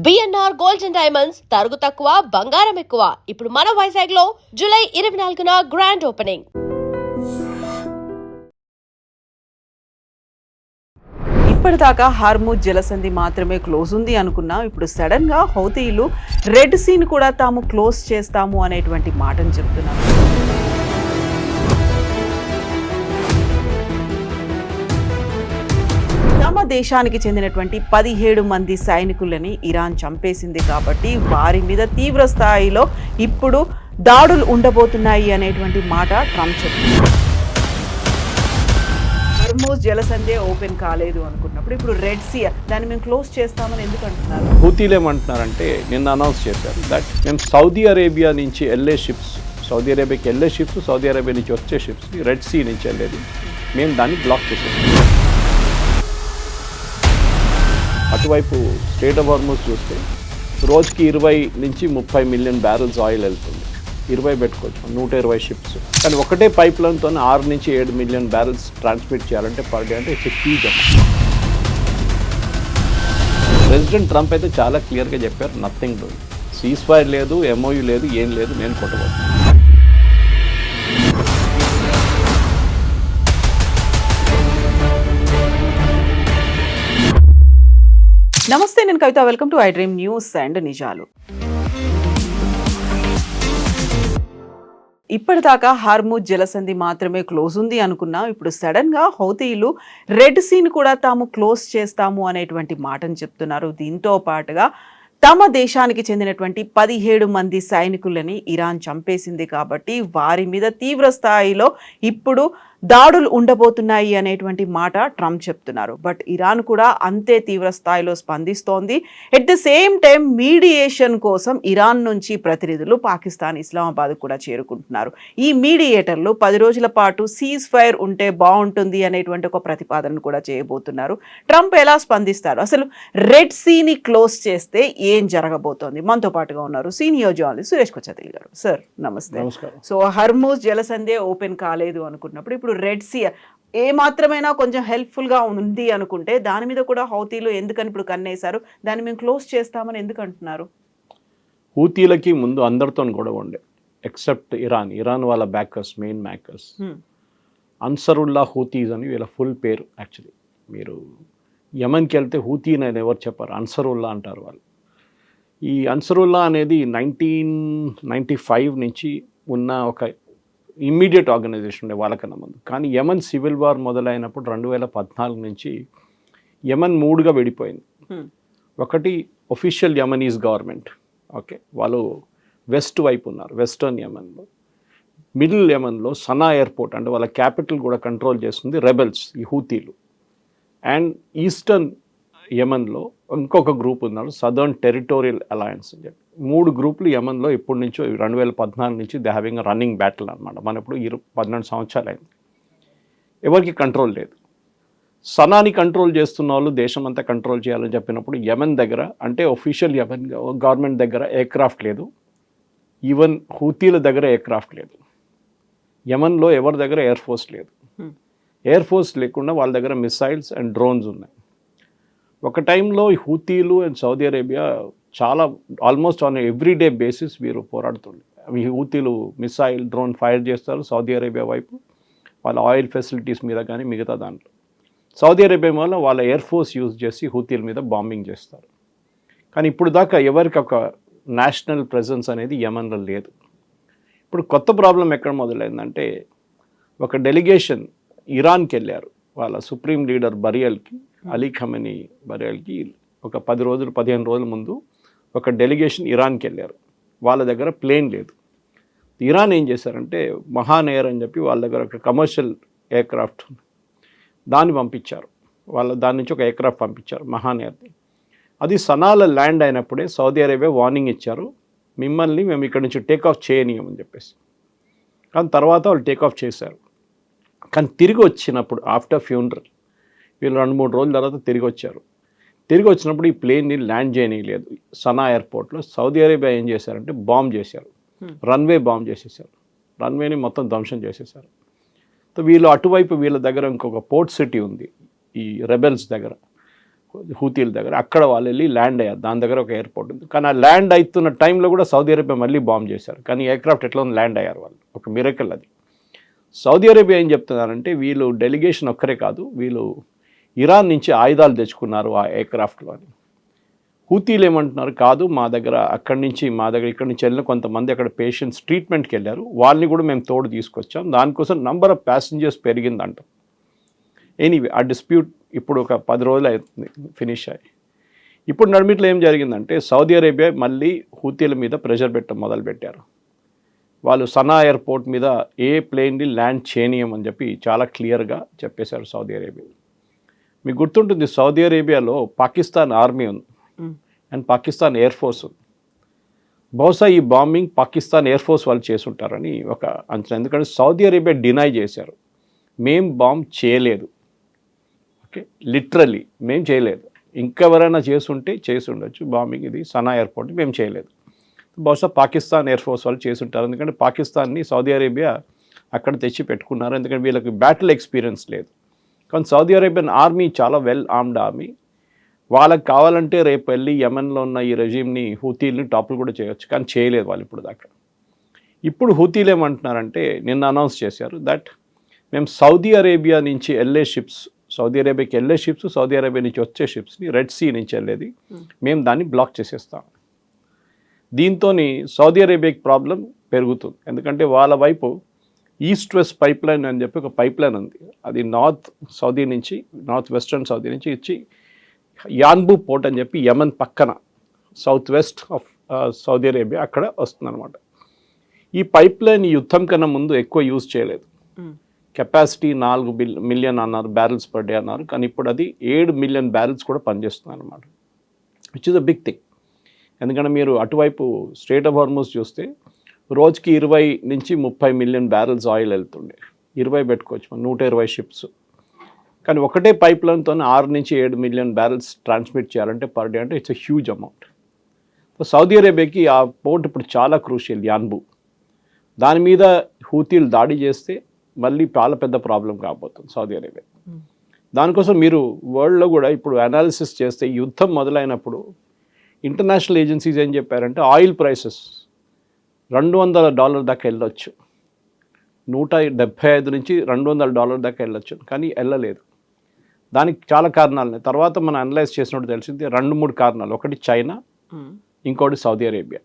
BNR gold and diamonds తరుగు తక్కువ బంగారం ఎక్కువ. ఇప్పుడు మన వైజాగ్ లో జూలై 24న గ్రాండ్ ఓపెనింగ్. ఇప్పటిదాకా హార్మూజ్ జలసంధి మాత్రమే క్లోజ్ ఉంది అనుకున్నాం. ఇప్పుడు సడన్ గా హౌతీలు రెడ్ సీని కూడా తాము క్లోజ్ చేస్తాము అనేటువంటి మాటను చెప్తున్నారు. తమ దేశానికి చెందినటువంటి 17 మంది సైనికులని ఇరాన్ చంపేసింది కాబట్టి వారి మీద తీవ్ర స్థాయిలో ఇప్పుడు దాడులు ఉండబోతున్నాయి అనేటువంటి మాట ట్రంప్ చెప్తున్నారు. హార్మూజ్ జలసంధి ఓపెన్ కాలేదు అనుకున్నప్పుడు ఇప్పుడు రెడ్ సీ దాన్ని మేము క్లోజ్ చేస్తామని ఎందుకు అంటున్నారు? హూతీలు ఏమంటున్నారంటే నిన్న అనౌన్స్ చేశారు దట్ మేము సౌదీ అరేబియా నుంచి వెళ్ళే షిప్స్, సౌదీ అరేబియాకి వెళ్ళే షిప్స్, సౌదీ అరేబియా నుంచి వచ్చే షిప్స్ రెడ్ సీ నుంచి వెళ్ళేది మేము దాన్ని బ్లాక్ చేసాము. అటువైపు స్టేట్ ఆఫ్ హార్మూజ్ చూస్తే రోజుకి 20 నుంచి 30 మిలియన్ బ్యారెల్స్ ఆయిల్ వెళ్తుంది. 20 పెట్టుకోవచ్చు, 120 షిప్స్. కానీ ఒకటే పైప్ లైన్తో 6 నుంచి 7 మిలియన్ బ్యారెల్స్ ట్రాన్స్మిట్ చేయాలంటే పర్ డే అంటే it's huge amount. President Trump అయితే చాలా క్లియర్గా చెప్పారు, నథింగ్ డూయింగ్, సీజ్ ఫైర్ లేదు, ఎంఓయూ లేదు, ఏం లేదు, నేను కొట్టబోతున్నాను. నమస్తే, నేను Kavitha. Welcome to iDream news and నిజాలు. ఇప్పటిదాకా హార్మూజ్ జలసంధి మాత్రమే క్లోజ్ ఉంది అనుకున్నాం. ఇప్పుడు సడన్ గా హౌతీలు రెడ్ సీని కూడా తాము క్లోజ్ చేస్తాము అనేటువంటి మాటను చెప్తున్నారు. దీంతో పాటుగా తమ దేశానికి చెందినటువంటి 17 మంది సైనికులని ఇరాన్ చంపేసింది కాబట్టి వారి మీద తీవ్ర స్థాయిలో ఇప్పుడు దాడులు ఉండబోతున్నాయి అనేటువంటి మాట ట్రంప్ చెప్తున్నారు. బట్ ఇరాన్ కూడా అంతే తీవ్ర స్థాయిలో స్పందిస్తోంది. At the same time mediation కోసం ఇరాన్ నుంచి ప్రతినిధులు పాకిస్తాన్, ఇస్లామాబాద్ కూడా చేరుకుంటున్నారు. ఈ మీడియేటర్లు 10 రోజుల పాటు సీజ్ ఫైర్ ఉంటే బాగుంటుంది అనేటువంటి ఒక ప్రతిపాదన కూడా చేయబోతున్నారు. ట్రంప్ ఎలా స్పందిస్తారు, అసలు రెడ్ సీని క్లోజ్ చేస్తే ఏం జరగబోతోంది? మనతో పాటుగా ఉన్నారు సీనియర్ జర్నలిస్ట్ సురేష్ కొచ్చాతిల్ గారు. సార్ నమస్తే. సో హార్మూజ్ జలసంధి ఓపెన్ కాలేదు అనుకున్నప్పుడు ఇప్పుడు రెడ్ సీ ఏ మాత్రమైనా కొంచెం హెల్ప్ఫుల్గా ఉంది అనుకుంటే దాని మీద కూడా హౌతీలు ఎందుకని ఇప్పుడు కన్నేశారు, దాన్ని మేము క్లోజ్ చేస్తామని ఎందుకు అంటున్నారు? హూతీలకి ముందు అందరితో గొడవ ఉండే, ఎక్సెప్ట్ ఇరాన్ వాళ్ళ బ్యాకర్స్, మెయిన్ బ్యాకర్స్ అన్సరుల్లా హూతీస్ అని వీళ్ళ ఫుల్ పేరు. యాక్చువల్లీ మీరు యమన్కి వెళ్తే హూతీ అనేది ఎవరు చెప్పారు, అన్సరుల్లా అంటారు వాళ్ళు. ఈ అన్సరుల్లా అనేది 1995 నుంచి ఉన్న ఒక ఇమ్మీడియట్ ఆర్గనైజేషన్ ఉండే వాళ్ళకన్నా ముందు. కానీ యమన్ సివిల్ వార్ మొదలైనప్పుడు 2014 నుంచి యమన్ 3గా విడిపోయింది. ఒకటి ఒఫిషియల్ యమనీస్ గవర్నమెంట్, ఓకే, వాళ్ళు వెస్ట్ వైపు ఉన్నారు, వెస్టర్న్ యమన్లో. మిడిల్ యమన్లో సనా ఎయిర్పోర్ట్ అంటే వాళ్ళ క్యాపిటల్ కూడా కంట్రోల్ చేస్తుంది రెబెల్స్, ఈ హూతీలు. అండ్ ఈస్టర్న్ యమన్లో ఇంకొక గ్రూప్ ఉన్నారు, సదర్న్ టెరిటోరియల్ అలయన్స్ అని చెప్పి. 3 గ్రూపులు యమన్లో ఇప్పటి నుంచో 2014 నుంచి దే హ్యావింగ్ రన్నింగ్ బ్యాటిల్ అనమాట. మన ఇప్పుడు 12 సంవత్సరాలు అయింది, ఎవరికి కంట్రోల్ లేదు. సనాని కంట్రోల్ చేస్తున్న వాళ్ళు దేశం అంతా కంట్రోల్ చేయాలని చెప్పినప్పుడు యమన్ దగ్గర అంటే ఒఫిషియల్ యమన్ గవర్నమెంట్ దగ్గర ఎయిర్క్రాఫ్ట్ లేదు, ఈవెన్ హూతీల దగ్గర ఎయిర్క్రాఫ్ట్ లేదు. యమన్లో ఎవరి దగ్గర ఎయిర్ ఫోర్స్ లేదు. ఎయిర్ ఫోర్స్ లేకుండా వాళ్ళ దగ్గర మిసైల్స్ అండ్ డ్రోన్స్ ఉన్నాయి. ఒక టైంలో ఈ హూతీలు అండ్ సౌదీ అరేబియా చాలా ఆల్మోస్ట్ ఆన్ ఎవ్రీడే బేసిస్ వీరు పోరాడుతుండే. ఈ హూతీలు మిసైల్, డ్రోన్ ఫైర్ చేస్తారు సౌదీ అరేబియా వైపు, వాళ్ళ ఆయిల్ ఫెసిలిటీస్ మీద కానీ మిగతా దాంట్లో. సౌదీ అరేబియా వల్ల వాళ్ళ ఎయిర్ ఫోర్స్ యూజ్ చేసి హూతీల మీద బాంబింగ్ చేస్తారు. కానీ ఇప్పుడు దాకా ఎవరికి ఒక నేషనల్ ప్రెజెన్స్ అనేది యమన్లో లేదు. ఇప్పుడు కొత్త ప్రాబ్లం ఎక్కడ మొదలైందంటే, ఒక డెలిగేషన్ ఇరాన్కి వెళ్ళారు, వాళ్ళ సుప్రీం లీడర్ బరియల్కి, అలీ ఖమెనీ బరియల్కి ఒక 15 రోజుల ముందు ఒక డెలిగేషన్ ఇరాన్కి వెళ్ళారు. వాళ్ళ దగ్గర ప్లేన్ లేదు. ఇరాన్ ఏం చేశారంటే మహాన్ ఎయిర్ అని చెప్పి వాళ్ళ దగ్గర ఒక కమర్షియల్ ఎయిర్క్రాఫ్ట్ దాన్ని పంపించారు. దాని నుంచి ఒక ఎయిర్క్రాఫ్ట్ పంపించారు మహాన్ ఎయిర్ని. అది సనాలో ల్యాండ్ అయినప్పుడే సౌదీ అరేబియా వార్నింగ్ ఇచ్చారు, మిమ్మల్ని మేము ఇక్కడ నుంచి టేకాఫ్ చేయనీయమని చెప్పేసి. కానీ తర్వాత వాళ్ళు టేకాఫ్ చేశారు. కానీ తిరిగి వచ్చినప్పుడు ఆఫ్టర్ ఫ్యూనరల్ వీళ్ళు 2-3 రోజుల తర్వాత తిరిగి వచ్చారు. తిరిగి వచ్చినప్పుడు ఈ ప్లేన్ని ల్యాండ్ చేయనీయలేదు సనా ఎయిర్పోర్ట్లో. సౌదీ అరేబియా ఏం చేశారంటే బాంబ్ చేశారు, రన్వే బాంబ్ చేసేసారు, రన్వేని మొత్తం ధ్వంసం చేసేసారు. సో వీళ్ళు అటువైపు వీళ్ళ దగ్గర ఇంకొక పోర్ట్ సిటీ ఉంది ఈ రెబెల్స్ దగ్గర, హూతీల దగ్గర. అక్కడ వాళ్ళు వెళ్ళి ల్యాండ్ అయ్యారు. దాని దగ్గర ఒక ఎయిర్పోర్ట్ ఉంది. కానీ ఆ ల్యాండ్ అవుతున్న టైంలో కూడా సౌదీ అరేబియా మళ్ళీ బాంబ్ చేశారు. కానీ ఎయిర్క్రాఫ్ట్ ఎట్లా ఉంది ల్యాండ్ అయ్యారు వాళ్ళు. ఒక మిరకల్ అది. సౌదీ అరేబియా ఏం చెప్తున్నారంటే వీళ్ళు డెలిగేషన్ ఒక్కరే కాదు, వీళ్ళు ఇరాన్ నుంచి ఆయుధాలు తెచ్చుకున్నారు ఆ ఎయిర్క్రాఫ్ట్లో అని. హూతీలు ఏమంటున్నారు, కాదు మా దగ్గర ఇక్కడి నుంచి వెళ్ళిన కొంతమంది అక్కడ పేషెంట్స్ ట్రీట్మెంట్కి వెళ్ళారు, వాళ్ళని కూడా మేము తోడు తీసుకొచ్చాం, దానికోసం నంబర్ ఆఫ్ ప్యాసింజర్స్ పెరిగిందంట. ఎనీవే ఆ డిస్ప్యూట్ ఇప్పుడు ఒక 10 రోజులు అవుతుంది ఫినిష్ అయ్యి. ఇప్పుడు నడిమిట్లో ఏం జరిగిందంటే సౌదీ అరేబియా మళ్ళీ హూతీల మీద ప్రెషర్ పెట్టడం మొదలుపెట్టారు. వాళ్ళు సనా ఎయిర్పోర్ట్ మీద ఏ ప్లేన్ని ల్యాండ్ చేయనీయమని చెప్పి చాలా క్లియర్గా చెప్పేశారు సౌదీ అరేబియా. మీకు గుర్తుంటుంది సౌదీ అరేబియాలో పాకిస్తాన్ ఆర్మీ ఉంది అండ్ పాకిస్తాన్ ఎయిర్ ఫోర్స్ ఉంది. బహుశా ఈ బాంబింగ్ పాకిస్తాన్ ఎయిర్ ఫోర్స్ వాళ్ళు చేసుంటారని ఒక అంచనా. ఎందుకంటే సౌదీ అరేబియా డినై చేశారు, మేం బాంబ్ చేయలేదు. ఓకే, లిటరలీ మేము చేయలేదు. ఇంకెవరైనా చేసి ఉండొచ్చు బాంబింగ్, ఇది సనా ఎయిర్పోర్ట్ మేము చేయలేదు. బహుశా పాకిస్తాన్ ఎయిర్ ఫోర్స్ వాళ్ళు చేసుంటారు. ఎందుకంటే పాకిస్తాన్ని సౌదీ అరేబియా అక్కడ తెచ్చి పెట్టుకున్నారు, ఎందుకంటే వీళ్ళకి బ్యాటిల్ ఎక్స్పీరియన్స్ లేదు. కానీ సౌదీ అరేబియన్ ఆర్మీ చాలా వెల్ ఆర్మ్డ్ ఆర్మీ. వాళ్ళకి కావాలంటే రేపు వెళ్ళి యెమెన్లో ఉన్న ఈ రెజీమ్ని హూతీల్ని టాపులు కూడా చేయొచ్చు, కానీ చేయలేదు వాళ్ళు ఇప్పుడు దాకా. ఇప్పుడు హూతీలు ఏమంటున్నారంటే నిన్న అనౌన్స్ చేశారు దట్ మేము సౌదీ అరేబియా నుంచి వెళ్ళే షిప్స్, సౌదీ అరేబియాకి వెళ్ళే షిప్స్, సౌదీ అరేబియా నుంచి వచ్చే షిప్స్ని రెడ్ సీ నుంచి వెళ్ళేది మేము దాన్ని బ్లాక్ చేసేస్తాం. దీంతో సౌదీ అరేబియాకి ప్రాబ్లం పెరుగుతుంది. ఎందుకంటే వాళ్ళ వైపు ఈస్ట్ వెస్ట్ పైప్ లైన్ అని చెప్పి ఒక పైప్ లైన్ ఉంది. అది నార్త్ వెస్టర్న్ సౌదీ నుంచి ఇచ్చి యాన్బు పోర్ట్ అని చెప్పి యెమెన్ పక్కన south west of Saudi Arabia అక్కడ వస్తుందన్నమాట. ఈ పైప్ లైన్ యుద్ధం కన్నా ముందు ఎక్కువ యూజ్ చేయలేదు. కెపాసిటీ 4 మిలియన్ అన్నారు, బ్యారెల్స్ పర్ డే అన్నారు. కానీ ఇప్పుడు అది 7 మిలియన్ బ్యారెల్స్ కూడా పనిచేస్తుంది అనమాట, which is a big thing. ఎందుకంటే మీరు అటువైపు స్ట్రెయిట్ ఆఫ్ హార్మూజ్ చూస్తే రోజుకి 20 నుంచి 30 మిలియన్ బ్యారెల్స్ ఆయిల్ వెళ్తుండే. 20 పెట్టుకోవచ్చు, 120 షిప్స్. కానీ ఒకటే పైప్ లైన్తో 6 నుంచి 7 మిలియన్ బ్యారెల్స్ ట్రాన్స్మిట్ చేయాలంటే పర్ డే, అంటే it's a huge amount. So Saudi అరేబియాకి ఆ పోర్ట్ ఇప్పుడు చాలా క్రూషియల్, యాన్బు. దాని మీద హూతీలు దాడి చేస్తే మళ్ళీ చాలా పెద్ద ప్రాబ్లం కాబోతుంది సౌదీ అరేబియా. దానికోసం మీరు వరల్డ్లో కూడా ఇప్పుడు అనాలిసిస్ చేస్తే యుద్ధం మొదలైనప్పుడు ఇంటర్నేషనల్ ఏజెన్సీస్ ఏం చెప్పారంటే ఆయిల్ ప్రైసెస్ $200 దాకా వెళ్ళొచ్చు, 175 నుంచి $200 దాకా వెళ్ళొచ్చు, కానీ వెళ్ళలేదు. దానికి చాలా కారణాలు ఉన్నాయి. తర్వాత మనం అనలైజ్ చేసినట్టు తెలిసింది 2-3 కారణాలు. ఒకటి చైనా, ఇంకోటి సౌదీ అరేబియా.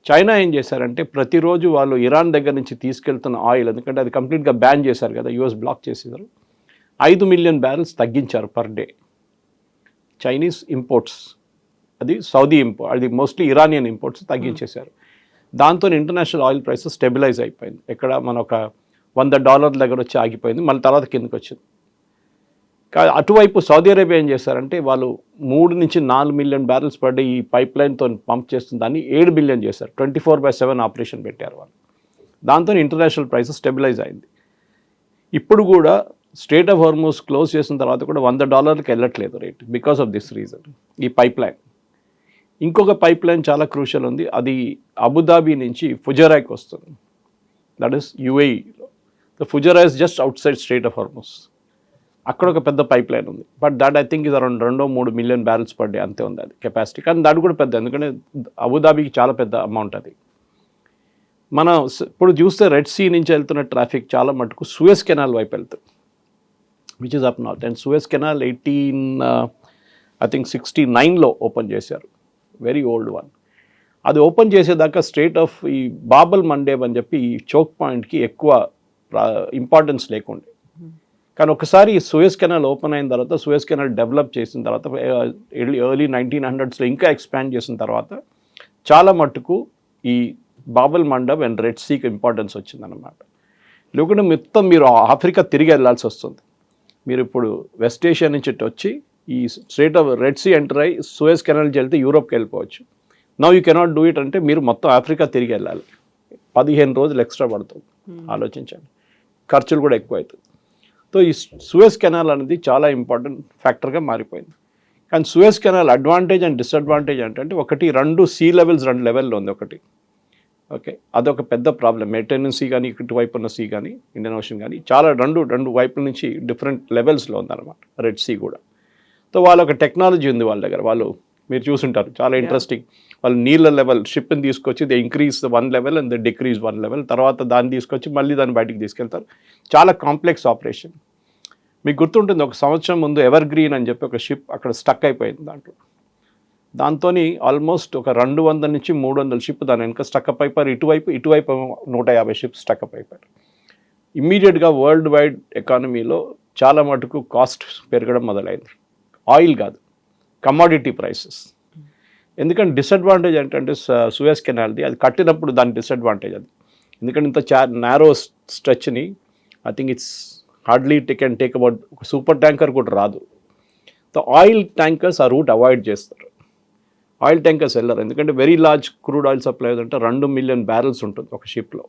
చైనా ఏం చేశారంటే ప్రతిరోజు వాళ్ళు ఇరాన్ దగ్గర నుంచి తీసుకెళ్తున్న ఆయిల్, ఎందుకంటే అది కంప్లీట్గా బ్యాన్ చేశారు కదా, యూఎస్ బ్లాక్ చేసేసారు, 5 మిలియన్ బ్యారెల్స్ తగ్గించారు పర్ డే చైనీస్ ఇంపోర్ట్స్. అది సౌదీ ఇంపోర్ట్, అది మోస్ట్లీ ఇరానియన్ ఇంపోర్ట్స్ తగ్గించేశారు. దాంతో ఇంటర్నేషనల్ ఆయిల్ ప్రైసెస్ స్టెబిలైజ్ అయిపోయింది. ఎక్కడ మన ఒక $100 దగ్గర వచ్చి ఆగిపోయింది, మళ్ళీ తర్వాత కిందకి వచ్చింది. అటువైపు సౌదీ అరేబియా ఏం చేశారంటే వాళ్ళు 3 నుంచి 4 మిలియన్ బ్యారెల్స్ పర్ డే ఈ పైప్ లైన్తో పంప్ చేస్తుంది, దాన్ని 7 బిలియన్ చేశారు. 24/7 ఆపరేషన్ పెట్టారు వాళ్ళు. దాంతో ఇంటర్నేషనల్ ప్రైసెస్ స్టెబిలైజ్ అయింది. ఇప్పుడు కూడా స్ట్రెయిట్ ఆఫ్ హార్మూజ్ క్లోజ్ చేసిన తర్వాత కూడా $100కి వెళ్ళట్లేదు rate, because of this reason, ఈ పైప్ లైన్. ఇంకొక పైప్ లైన్ చాలా క్రూషియల్ ఉంది, అది అబుదాబి నుంచి ఫుజరాయ్కి వస్తుంది, దట్ ఈస్ యుఏఈలో. The Fujairah is just outside strait of Hormuz. అక్కడ ఒక పెద్ద పైప్ లైన్ ఉంది, బట్ దాట్ ఐ థింక్ ఇది around 2-3 million barrels per day అంతే ఉంది అది కెపాసిటీ. కానీ దాని కూడా పెద్ద, ఎందుకంటే అబుదాబికి చాలా పెద్ద అమౌంట్ అది. మనం ఇప్పుడు చూస్తే రెడ్ సీ నుంచి వెళ్తున్న ట్రాఫిక్ చాలా మటుకు సూయజ్ కెనాల్ వైపు వెళ్తుంది, which is up north. And Suez canal 69లో ఓపెన్ చేశారు, వెరీ ఓల్డ్ వన్. అది ఓపెన్ చేసేదాకా స్ట్రెయిట్ ఆఫ్ ఈ బాబల్ మండేబ్ అని చెప్పి ఈ చోక్ పాయింట్కి ఎక్కువ ఇంపార్టెన్స్ లేకుండే. కానీ ఒకసారి సూయజ్ కెనాల్ ఓపెన్ అయిన తర్వాత, సూయజ్ కెనాల్ డెవలప్ చేసిన తర్వాత, ఎర్లీ 1900s ఇంకా ఎక్స్పాండ్ చేసిన తర్వాత చాలా మట్టుకు ఈ బాబల్ మండబ్ అండ్ రెడ్ సీకి ఇంపార్టెన్స్ వచ్చిందన్నమాట. లేకుంటే మొత్తం మీరు ఆఫ్రికా తిరిగి వెళ్ళాల్సి వస్తుంది. మీరు ఇప్పుడు వెస్ట్ ఏషియా నుంచి వచ్చి ఈ strait of Red Sea enter అయ్యి సూయజ్ కెనాల్ నుంచి వెళ్తే యూరోప్కి వెళ్ళిపోవచ్చు. Now you cannot do it అంటే మీరు మొత్తం ఆఫ్రికా తిరిగి వెళ్ళాలి, 15 రోజులు ఎక్స్ట్రా పడుతుంది. ఆలోచించండి, ఖర్చులు కూడా ఎక్కువ అవుతుంది. సో ఈ సూయజ్ కెనాల్ అనేది చాలా ఇంపార్టెంట్ ఫ్యాక్టర్గా మారిపోయింది. కానీ Suez canal advantage and disadvantage అంటే ఒకటి, 2 సీ లెవెల్స్ 2 లెవెల్లో ఉంది ఒకటి. ఓకే, అదొక పెద్ద ప్రాబ్లం. మెడిటరేనియన్ సీ కానీ ఇటువైపు ఉన్న సీ కానీ ఇండియన్ ఓషన్ కానీ చాలా రెండు వైపుల నుంచి డిఫరెంట్ లెవెల్స్లో ఉందన్నమాట రెడ్ సీ కూడా. సో వాళ్ళ ఒక టెక్నాలజీ ఉంది వాళ్ళ దగ్గర. వాళ్ళు మీరు చూసుంటారు, చాలా ఇంట్రెస్టింగ్. వాళ్ళు నీళ్ళ లెవెల్ షిప్ని తీసుకొచ్చి they increase 1 level and they decrease 1 level, తర్వాత దాన్ని తీసుకొచ్చి మళ్ళీ దాన్ని బయటికి తీసుకెళ్తారు. చాలా కాంప్లెక్స్ ఆపరేషన్. మీకు గుర్తుంటుంది, ఒక సంవత్సరం ముందు ఎవర్ గ్రీన్ అని చెప్పి ఒక షిప్ అక్కడ స్టక్ అయిపోయింది. దాంతో ఆల్మోస్ట్ ఒక 200 నుంచి 300 షిప్ దాని వెనక స్టక్అప్ అయిపోయారు. ఇటువైపు 150 షిప్స్ స్టక్అప్ అయిపోయారు. ఇమ్మీడియట్గా వరల్డ్ వైడ్ ఎకానమీలో చాలా మటుకు కాస్ట్ పెరగడం మొదలైంది. ఆయిల్ కాదు, కమాడిటీ ప్రైసెస్. ఎందుకంటే డిసడ్వాంటేజ్ ఏంటంటే సూయజ్ కెనాల్ది, అది కట్టినప్పుడు దాని డిసడ్వాంటేజ్ అది. ఎందుకంటే ఇంత నారో స్ట్రెచ్ని I think it's hardly take about super tanker కూడా రాదు. సో ఆయిల్ ట్యాంకర్స్ ఆ రూట్ అవాయిడ్ చేస్తారు. ఆయిల్ ట్యాంకర్స్ వెళ్ళరు, ఎందుకంటే very large crude oil supply అంటే 2 మిలియన్ బ్యారెల్స్ ఉంటుంది ఒక షిప్లో.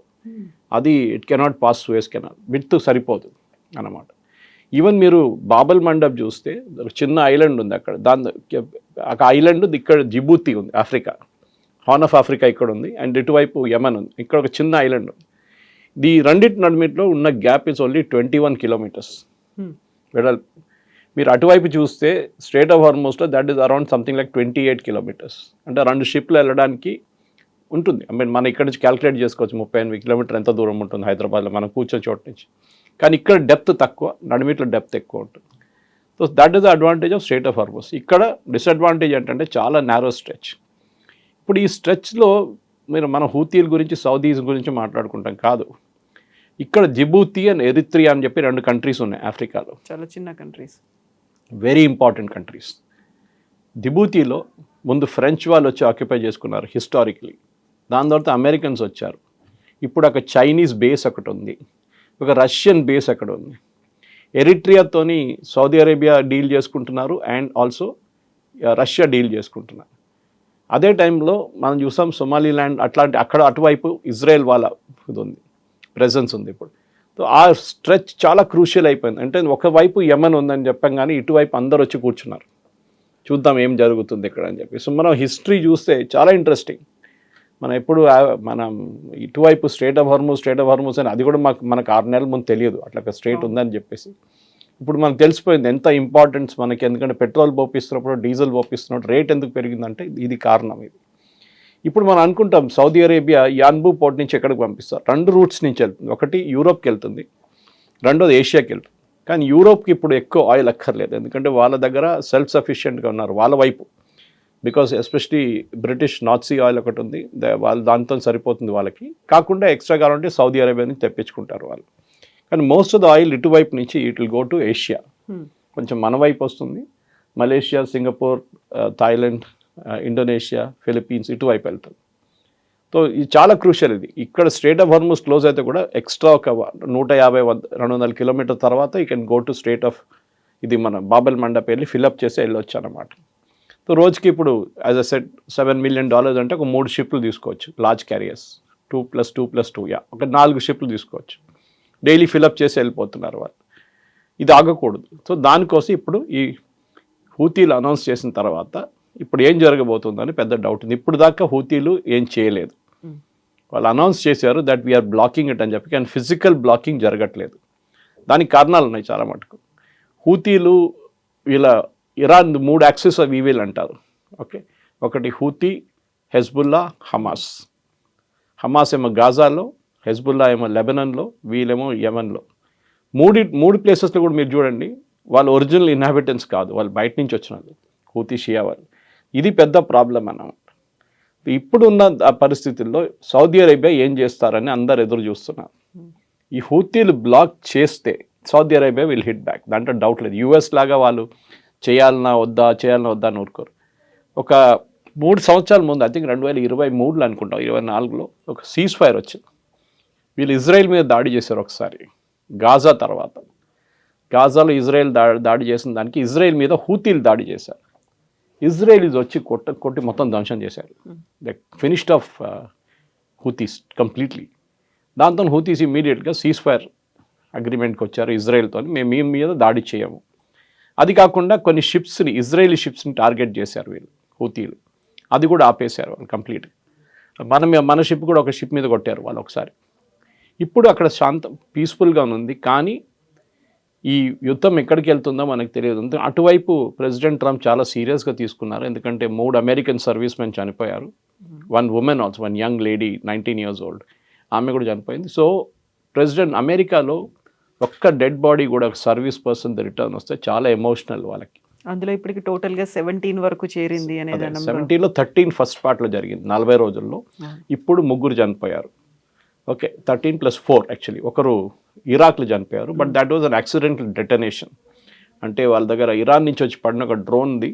అది it cannot pass Suez canal, width సరిపోదు అన్నమాట. ఈవెన్ మీరు బాబల్ మండప్ చూస్తే చిన్న ఐలాండ్ ఉంది అక్కడ, ఒక ఐలాండ్ ఇక్కడ జిబూతి ఉంది, ఆఫ్రికా, హార్న్ ఆఫ్ ఆఫ్రికా ఇక్కడ ఉంది, అండ్ ఇటువైపు యమన్ ఉంది, ఇక్కడ ఒక చిన్న ఐలాండ్ ఉంది. ఈ రెండింటి నడిమిట్లో ఉన్న గ్యాప్ ఇస్ ఓన్లీ 21 కిలోమీటర్స్ వెడల్పు. మీరు అటువైపు చూస్తే స్ట్రేట్ ఆఫ్ హార్మోస్లో that is around something like 28 kilometres. అంటే 2 షిప్లు వెళ్ళడానికి ఉంటుంది. ఐ మీన్ మనం ఇక్కడ నుంచి క్యాలిక్యులేట్ చేసుకోవచ్చు 38 కిలోమీటర్ ఎంత దూరం ఉంటుంది హైదరాబాద్లో మనం కూర్చొని చోటు నుంచి. కానీ ఇక్కడ డెప్త్ తక్కువ, నడిమిట్లో డెప్త్ ఎక్కువ ఉంటుంది. So that is the advantage of straight of Hormuz. ఇక్కడ డిసడ్వాంటేజ్ ఏంటంటే చాలా నారో స్ట్రెచ్. ఇప్పుడు ఈ స్ట్రెచ్లో మన హూతీల గురించి సౌదీస్ గురించి మాట్లాడుకుంటాం కాదు, ఇక్కడ జిబూతి అండ్ ఎరిత్రియా అని చెప్పి 2 కంట్రీస్ ఉన్నాయి ఆఫ్రికాలో. చాలా చిన్న కంట్రీస్, వెరీ ఇంపార్టెంట్ కంట్రీస్. జిబూతిలో ముందు ఫ్రెంచ్ వాళ్ళు వచ్చి ఆక్యుపై చేసుకున్నారు హిస్టారికలీ. దాని తర్వాత అమెరికన్స్ వచ్చారు. ఇప్పుడు ఒక చైనీస్ బేస్ ఒకటి ఉంది, ఒక రష్యన్ బేస్ అక్కడ ఉంది. ఎరిట్రియాతోని సౌదీ అరేబియా డీల్ చేసుకుంటున్నారు అండ్ ఆల్సో రష్యా డీల్ చేసుకుంటున్నారు. అదే టైంలో మనం చూసాం సొమాలీల్యాండ్ అక్కడ అటువైపు ఇజ్రాయెల్ వాళ్ళ ఇది ఉంది, ప్రెజెన్స్ ఉంది ఇప్పుడు. సో ఆ స్ట్రెచ్ చాలా క్రూషియల్ అయిపోయింది. అంటే ఒకవైపు యమన్ ఉందని చెప్పాం కానీ ఇటువైపు అందరు వచ్చి కూర్చున్నారు, చూద్దాం ఏం జరుగుతుంది ఇక్కడ అని చెప్పి. సో మనం హిస్టరీ చూస్తే చాలా ఇంట్రెస్టింగ్. మనం ఇటువైపు స్ట్రేట్ ఆఫ్ హార్మోస్ అని అది కూడా మనకు 6 నెలల ముందు తెలియదు అట్లా స్ట్రేట్ ఉందని చెప్పేసి. ఇప్పుడు మనకు తెలిసిపోయింది ఎంత ఇంపార్టెన్స్ మనకి. ఎందుకంటే పెట్రోల్ పోపిస్తున్నప్పుడు, డీజిల్ పోపిస్తున్నప్పుడు రేట్ ఎందుకు పెరిగిందంటే ఇది కారణం. ఇది ఇప్పుడు మనం అనుకుంటాం సౌదీ అరేబియా యాన్బూ పోర్ట్ నుంచి ఎక్కడికి పంపిస్తారు, 2 రూట్స్ నుంచి వెళ్తుంది. ఒకటి యూరోప్కి వెళ్తుంది, రెండోది ఏషియాకి వెళ్తుంది. కానీ యూరోప్కి ఇప్పుడు ఎక్కువ ఆయిల్ అక్కర్లేదు, ఎందుకంటే వాళ్ళ దగ్గర సెల్ఫ్ సఫిషియెంట్గా ఉన్నారు వాళ్ళ వైపు. Because especially British North Sea oil ఒకటి ఉంది, వాళ్ళు దాంతో సరిపోతుంది వాళ్ళకి. కాకుండా ఎక్స్ట్రా కావాలంటే సౌదీ అరేబియా నుంచి తెప్పించుకుంటారు వాళ్ళు. కానీ మోస్ట్ ఆఫ్ ద ఆయిల్ ఇటువైపు నుంచి it will go to Asia. కొంచెం మన వైపు వస్తుంది, Malaysia, Singapore, Thailand, Indonesia, Philippines ఇటువైపు వెళ్తుంది. సో ఇది చాలా క్రూషియల్. ఇది ఇక్కడ స్ట్రేట్ ఆఫ్ హార్మోస్ క్లోజ్ అయితే కూడా ఎక్స్ట్రా ఒక 150-200 కిలోమీటర్ తర్వాత you can go to straight of ఇది మన బాబల్ మండప్ వెళ్ళి ఫిల్అప్ చేసి వెళ్ళొచ్చు అన్నమాట. సో రోజుకి ఇప్పుడు యాజ్ అ సెట్ $7 మిలియన్ అంటే ఒక 3 షిప్లు తీసుకోవచ్చు, లార్జ్ క్యారియర్స్ 2+2+2 ఒక 4 షిప్లు తీసుకోవచ్చు. డైలీ ఫిల్అప్ చేసి వెళ్ళిపోతున్నారు వాళ్ళు. ఇది ఆగకూడదు. సో దానికోసం ఇప్పుడు ఈ హూతీలు అనౌన్స్ చేసిన తర్వాత ఇప్పుడు ఏం జరగబోతుందని పెద్ద డౌట్ ఉంది. ఇప్పుడు దాకా హూతీలు ఏం చేయలేదు. వాళ్ళు అనౌన్స్ చేశారు దట్ వీఆర్ బ్లాకింగ్ ఇట్ అని చెప్పి, కానీ ఫిజికల్ బ్లాకింగ్ జరగట్లేదు. దానికి కారణాలు ఉన్నాయి చాలా మటుకు. హూతీలు ఇరాన్ 3 యాక్సిస్ ఆఫ్ ఈవిల్ అంటారు. ఓకే, ఒకటి హూతీ, హెజ్బుల్లా, హమాస్ ఏమో గాజాలో, హెజ్బుల్లా ఏమో లెబనాన్లో, వీళ్ళేమో యమన్లో. మూడు ప్లేసెస్లో కూడా మీరు చూడండి వాళ్ళు ఒరిజినల్ ఇన్హాబిటెంట్స్ కాదు, వాళ్ళు బయట నుంచి వచ్చిన వాళ్ళు, హూతీ షియా వాళ్ళు. ఇది పెద్ద ప్రాబ్లం అన్నమాట. ఇప్పుడున్న ఆ పరిస్థితుల్లో సౌదీ అరేబియా ఏం చేస్తారని అందరు ఎదురు చూస్తున్నారు. ఈ హూతీలు బ్లాక్ చేస్తే Saudi Arabia will hit back, దాంట్లో డౌట్ లేదు. యూఎస్ లాగా వాళ్ళు చేయాలన్నా వద్దా అని ఊరుకోరు. ఒక 3 సంవత్సరాల ముందు ఐ థింక్ 2023 అనుకుంటాం, 24లో ఒక సీజ్ ఫైర్ వచ్చింది. వీళ్ళు ఇజ్రాయెల్ మీద దాడి చేశారు ఒకసారి గాజా తర్వాత. గాజాలో ఇజ్రాయెల్ దాడి చేసిన దానికి ఇజ్రాయెల్ మీద హూతీలు దాడి చేశారు. ఇజ్రాయెలీస్ వచ్చి కొట్టి మొత్తం ధ్వంసం చేశారు. They finished off Houthis completely. దాంతో హూతీస్ ఇమ్మీడియట్గా సీజ్ ఫైర్ అగ్రిమెంట్కి వచ్చారు ఇజ్రాయెల్తో, మేము మీ మీద దాడి చేయము. అది కాకుండా కొన్ని షిప్స్ని, ఇజ్రాయేలీ షిప్స్ని టార్గెట్ చేశారు వీళ్ళు హూతీలు. అది కూడా ఆపేశారు వాళ్ళు కంప్లీట్గా. మన షిప్ కూడా ఒక షిప్ మీద కొట్టారు వాళ్ళు ఒకసారి. ఇప్పుడు అక్కడ పీస్ఫుల్గా ఉంది. కానీ ఈ యుద్ధం ఎక్కడికి వెళ్తుందో మనకు తెలియదు. అటువైపు ప్రెసిడెంట్ ట్రంప్ చాలా సీరియస్గా తీసుకున్నారు. ఎందుకంటే 3 అమెరికన్ సర్వీస్ మెన్ చనిపోయారు. 1 women also, 1 young lady 19 years old, ఆమె కూడా చనిపోయింది. సో ప్రెసిడెంట్ అమెరికాలో ఒక్క డెడ్ బాడీ కూడా ఒక సర్వీస్ పర్సన్ రిటర్న్ వస్తే చాలా ఎమోషనల్ వాళ్ళకి. అందులో ఇప్పటికి టోటల్గా 17 వరకు చేరింది అనేది 17లో 13 ఫస్ట్ పార్ట్లో జరిగింది 40 రోజుల్లో. ఇప్పుడు 3 చనిపోయారు. Okay, 13+4 actually. ఒకరు ఇరాక్లో చనిపోయారు, but that was an accidental detonation. అంటే వాళ్ళ దగ్గర ఇరాన్ నుంచి వచ్చి పడిన ఒక డ్రోన్ది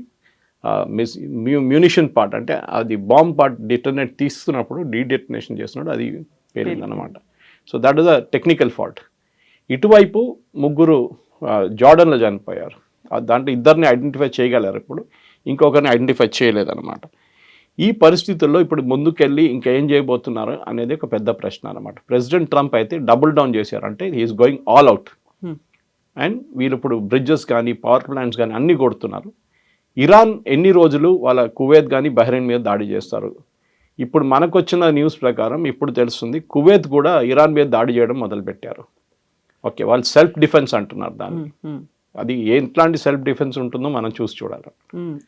మ్యూనిషన్ పార్ట్, అంటే అది బాంబ్ పార్ట్ డిటనేట్ తీస్తున్నప్పుడు డీడెటనేషన్ చేస్తున్నాడు, అది పేలిందన్నమాట. So that was a technical fault. ఇటువైపు 3 జార్డన్లో చనిపోయారు. దాంట్లో 2 ఐడెంటిఫై చేయగలరు, ఇప్పుడు ఇంకొకరిని ఐడెంటిఫై చేయలేదన్నమాట. ఈ పరిస్థితుల్లో ఇప్పుడు ముందుకెళ్ళి ఇంకేం చేయబోతున్నారు అనేది ఒక పెద్ద ప్రశ్న అనమాట. ప్రెసిడెంట్ ట్రంప్ అయితే డబుల్ డౌన్ చేశారు, అంటే he's going all out. And వీళ్ళు ఇప్పుడు బ్రిడ్జెస్ కానీ పవర్ ప్లాంట్స్ కానీ అన్నీ కొడుతున్నారు. ఇరాన్ ఎన్ని రోజులు వాళ్ళ కువైత్ కానీ బహ్రెయిన్ మీద దాడి చేస్తారు. ఇప్పుడు మనకు వచ్చిన న్యూస్ ప్రకారం ఇప్పుడు తెలుస్తుంది కువైత్ కూడా ఇరాన్ మీద దాడి చేయడం మొదలుపెట్టారు. ఓకే, వాళ్ళు సెల్ఫ్ డిఫెన్స్ అంటున్నారు దాన్ని. అది ఎట్లాంటి సెల్ఫ్ డిఫెన్స్ ఉంటుందో మనం చూసి చూడాలి.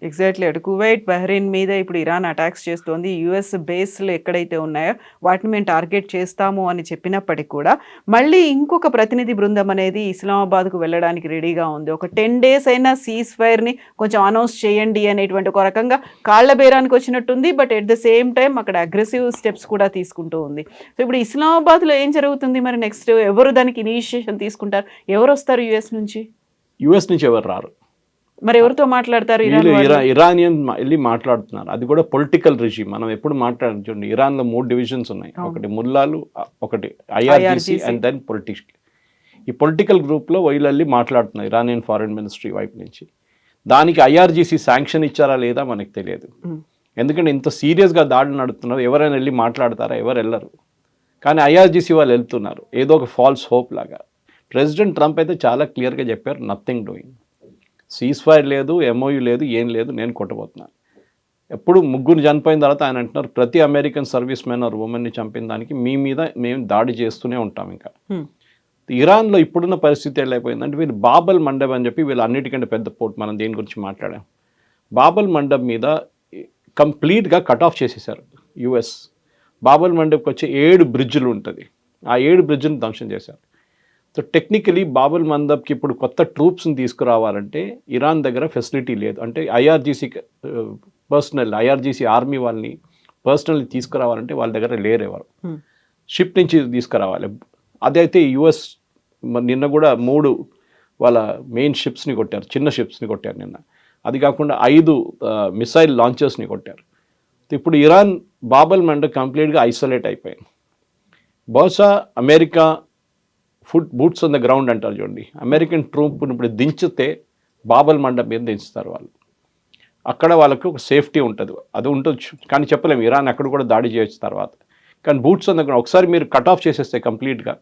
ఎగ్జాక్ట్లీ, అటు కువైట్ బహ్రెయిన్ మీద ఇప్పుడు ఇరాన్ అటాక్స్ చేస్తోంది. యుఎస్ బేస్లు ఎక్కడైతే ఉన్నాయో వాటిని మేము టార్గెట్ చేస్తాము అని చెప్పినప్పటికీ కూడా మళ్ళీ ఇంకొక ప్రతినిధి బృందం అనేది ఇస్లామాబాద్కు వెళ్ళడానికి రెడీగా ఉంది. ఒక 10 days అయినా సీజ్ ఫైర్ని కొంచెం అనౌన్స్ చేయండి అనేటువంటి ఒక రకంగా కాళ్ల బేరానికి వచ్చినట్టుంది. But at the same time అక్కడ అగ్రెసివ్ స్టెప్స్ కూడా తీసుకుంటూ ఉంది. సో ఇప్పుడు ఇస్లామాబాద్లో ఏం జరుగుతుంది మరి నెక్స్ట్? ఎవరు దానికి ఇనిషియేషన్ తీసుకుంటారు? ఎవరు వస్తారు యుఎస్ నుంచి? యుఎస్ నుంచి ఎవరు రారు. మరి ఎవరితో మాట్లాడతారు? ఇరానియన్ వెళ్ళి మాట్లాడుతున్నారు. అది కూడా పొలిటికల్ రిజీమ్. మనం ఎప్పుడు మాట్లాడుతుంది, ఇరాన్లో 3 divisions ఉన్నాయి. ఒకటి ముల్లాలు, ఒకటి ఐఆర్జీసీ అండ్ దెన్ పొలిటిక్స్. ఈ పొలిటికల్ గ్రూప్లో వీళ్ళి మాట్లాడుతున్నారు ఇరానియన్ ఫారెన్ మినిస్ట్రీ వైపు నుంచి. దానికి ఐఆర్జీసీ శాంక్షన్ ఇచ్చారా లేదా మనకు తెలియదు. ఎందుకంటే ఇంత సీరియస్గా దాడులు నడుతున్నారు, ఎవరైనా వెళ్ళి మాట్లాడతారా? ఎవరు వెళ్ళరు. కానీ ఐఆర్జీసీ వాళ్ళు వెళ్తున్నారు, ఏదో ఒక ఫాల్స్ హోప్ లాగా. ప్రెసిడెంట్ ట్రంప్ అయితే చాలా క్లియర్గా చెప్పారు, నథింగ్ డూయింగ్, సీజ్ ఫైర్ లేదు, ఎంఓయూ లేదు, ఏం లేదు, నేను కొట్టబోతున్నాను. ఎప్పుడు 3 చనిపోయిన తర్వాత ఆయన అంటున్నారు, ప్రతి అమెరికన్ సర్వీస్ మెన్ ఆర్ ఉమెన్ని చంపిన దానికి మీ మీద మేము దాడి చేస్తూనే ఉంటాం. ఇంకా ఇరాన్లో ఇప్పుడున్న పరిస్థితి వెళ్ళైపోయిందంటే వీళ్ళు బాబల్ మండబ్ అని చెప్పి, వీళ్ళు అన్నిటికంటే పెద్ద పోర్ట్, మనం దేని గురించి మాట్లాడాం. బాబల్ మండబ్ మీద కంప్లీట్గా కట్ ఆఫ్ చేసేసారు యుఎస్. బాబల్ మండబ్కి వచ్చే 7 బ్రిడ్జ్లు ఉంటుంది, ఆ 7 బ్రిడ్జ్ని ధ్వంసం చేశారు. సో టెక్నికలీ బాబుల్ మందబ్కి ఇప్పుడు కొత్త ట్రూప్స్ని తీసుకురావాలంటే ఇరాన్ దగ్గర ఫెసిలిటీ లేదు. అంటే ఐఆర్జీసీ ఆర్మీ వాళ్ళని పర్సనల్లీ తీసుకురావాలంటే వాళ్ళ దగ్గర లేరెవరు. షిప్ నుంచి తీసుకురావాలి. అదైతే యుఎస్ నిన్న కూడా 3 వాళ్ళ మెయిన్ షిప్స్ని కొట్టారు, చిన్న షిప్స్ని కొట్టారు నిన్న. అది కాకుండా 5 మిసైల్ లాంచర్స్ని కొట్టారు. ఇప్పుడు ఇరాన్ బాబల్ మండబ్ కంప్లీట్గా ఐసోలేట్ అయిపోయింది. బహుశా America boots on the ground అంటారు చూడండి, అమెరికన్ ట్రూప్ని ఇప్పుడు దించితే బాబల్ మండబ్ మీద దించుతారు వాళ్ళు. అక్కడ వాళ్ళకి ఒక సేఫ్టీ ఉంటుంది, అది ఉండొచ్చు. కానీ చెప్పలేము, ఇరాన్ అక్కడ కూడా దాడి చేయొచ్చు తర్వాత. కానీ బూట్స్ ఆన్ ద గ్రౌండ్ ఒకసారి మీరు కట్ ఆఫ్ చేసేస్తే కంప్లీట్గా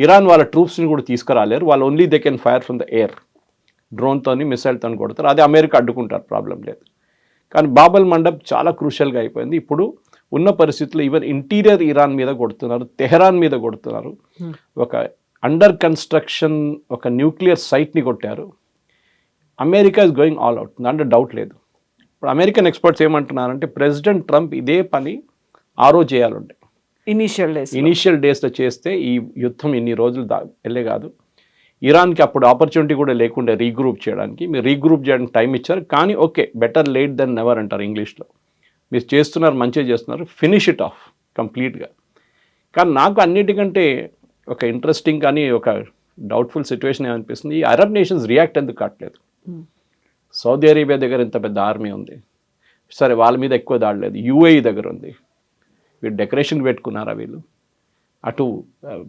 ఇరాన్ వాళ్ళ ట్రూప్స్ని కూడా తీసుకురాలేరు. వాళ్ళు only they can fire from the air, డ్రోన్తోని మిసైల్తో కొడతారు. అది అమెరికా అడ్డుకుంటారు, ప్రాబ్లం లేదు. కానీ బాబల్ మండబ్ చాలా క్రూషియల్గా అయిపోయింది. ఇప్పుడు ఉన్న పరిస్థితుల్లో ఈవెన్ ఇంటీరియర్ ఇరాన్ మీద కొడుతున్నారు, తెహరాన్ మీద కొడుతున్నారు. ఒక అండర్ కన్స్ట్రక్షన్ ఒక న్యూక్లియర్ సైట్ని కొట్టారు. America is going all out, దాంట్లో డౌట్ లేదు. ఇప్పుడు అమెరికన్ ఎక్స్పర్ట్స్ ఏమంటున్నారంటే ప్రెసిడెంట్ ట్రంప్ ఇదే పని ఆ రోజు చేయాలంటే ఇనీషియల్ డేస్లో చేస్తే ఈ యుద్ధం ఇన్ని రోజులు వెళ్ళే కాదు. ఇరాన్కి అప్పుడు ఆపర్చునిటీ కూడా లేకుండా రీగ్రూప్ చేయడానికి, మీరు రీగ్రూప్ చేయడానికి టైం ఇచ్చారు. కానీ okay, better late than never అంటారు ఇంగ్లీష్లో. మీరు చేస్తున్నారు, మంచిగా చేస్తున్నారు, ఫినిష్ ఇట్ ఆఫ్ కంప్లీట్గా. కానీ నాకు అన్నిటికంటే ఒక ఇంట్రెస్టింగ్ కానీ ఒక డౌట్ఫుల్ సిచ్యువేషన్ ఏమనిపిస్తుంది, ఈ అరబ్ నేషన్స్ రియాక్ట్ ఎందుకు కావట్లేదు? సౌదీ అరేబియా దగ్గర ఇంత పెద్ద ఆర్మీ ఉంది, సరే వాళ్ళ మీద ఎక్కువ దాడలేదు. యూఏఈ దగ్గర ఉంది, వీళ్ళు డెకరేషన్ పెట్టుకున్నారా వీళ్ళు? అటు